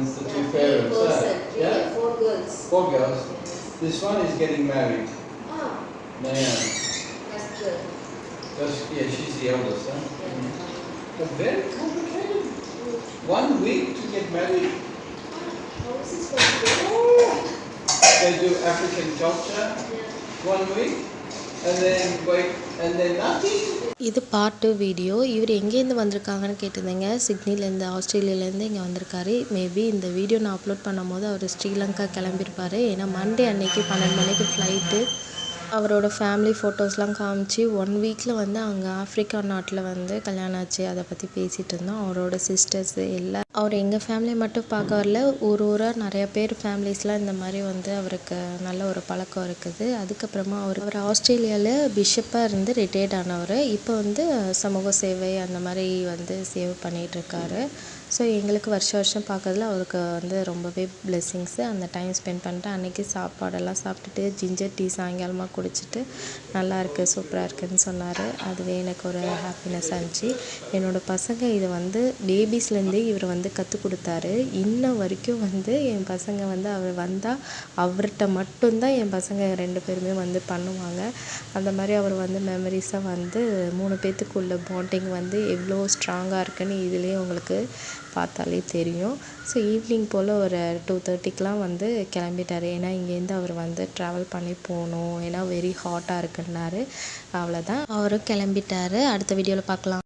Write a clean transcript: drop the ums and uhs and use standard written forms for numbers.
it's the two parents. Yeah? Four girls. Four girls. Yes. This one is getting married. Ah, Nayan. that's good. Yeah, she's the eldest, huh? Yeah. But very complicated. 1 week to get married. How is this possible? They do African culture. Yeah. 1 week. And then wait, and then nothing. இது part 2 video. இவர் எங்கேருந்து வந்திருக்காங்கன்னு கேட்டிருந்தீங்க. சிட்னிலேருந்து, ஆஸ்திரேலியாலேருந்து இங்கே வந்திருக்காரு. Maybe இந்த video நான் upload பண்ணும்போது அவர் ஸ்ரீலங்கா கிளம்பியிருப்பார். ஏன்னா மண்டே அன்னைக்கு 12 மணிக்கு ஃப்ளைட்டு. அவரோட ஃபேமிலி ஃபோட்டோஸ்லாம் காமிச்சு 1 வீக்கில் வந்து அங்கே ஆஃப்ரிக்கா நாட்டில் வந்து கல்யாணம் ஆச்சு. அதை பற்றி பேசிகிட்டு இருந்தோம். அவரோட சிஸ்டர்ஸு எல்லாம் அவர் எங்கள் ஃபேமிலியை மட்டும் பார்க்க வரல, ஊராக நிறைய பேர் ஃபேமிலிஸ்லாம் இந்த மாதிரி வந்து அவருக்கு நல்ல ஒரு பழக்கம் இருக்குது. அதுக்கப்புறமா அவர் ஆஸ்திரேலியாவில் பிஷப்பாக இருந்து ரிட்டையர்ட் ஆனவர். இப்போ வந்து சமூக சேவை அந்த மாதிரி வந்து சேவை பண்ணிகிட்ருக்காரு. ஸோ எங்களுக்கு வருஷம் பார்க்கறதுல அவருக்கு வந்து ரொம்பவே பிளெஸ்ஸிங்ஸு. அந்த டைம் ஸ்பெண்ட் பண்ணிட்டு அன்றைக்கி சாப்பாடெல்லாம் சாப்பிட்டுட்டு ஜிஞ்சர் டீ சாயங்காலமாக குடிச்சிட்டு நல்லா இருக்குது, சூப்பராக இருக்குதுன்னு சொன்னார். அதுவே எனக்கு ஒரு ஹாப்பினஸ்ஸாக இருந்துச்சு. என்னோடய பசங்க இதை வந்து பேபிஸ்லேருந்தே இவர் வந்து கற்றுக் கொடுத்தாரு. இன்ன வரைக்கும் வந்து என் பசங்க வந்து அவர் வந்தால் அவர்கிட்ட மட்டும்தான் என் பசங்க 2 பேருமே வந்து பண்ணுவாங்க. அந்த மாதிரி அவர் வந்து மெமரிஸாக வந்து 3 பேர்த்துக்குள்ள பாண்டிங் வந்து எவ்வளோ ஸ்ட்ராங்காக இருக்குன்னு இதுலேயே உங்களுக்கு பார்த்தாலே தெரியும். ஸோ ஈவினிங் போல் ஒரு 2:30க்கெலாம் வந்து கிளம்பிட்டார். ஏன்னா இங்கேருந்து அவர் வந்து ட்ராவல் பண்ணி போகணும், ஏன்னா வெரி ஹாட்டாக இருக்குன்னாரு. அவ்வளோதான், அவரும் கிளம்பிட்டார். அடுத்த வீடியோவில் பார்க்கலாம்.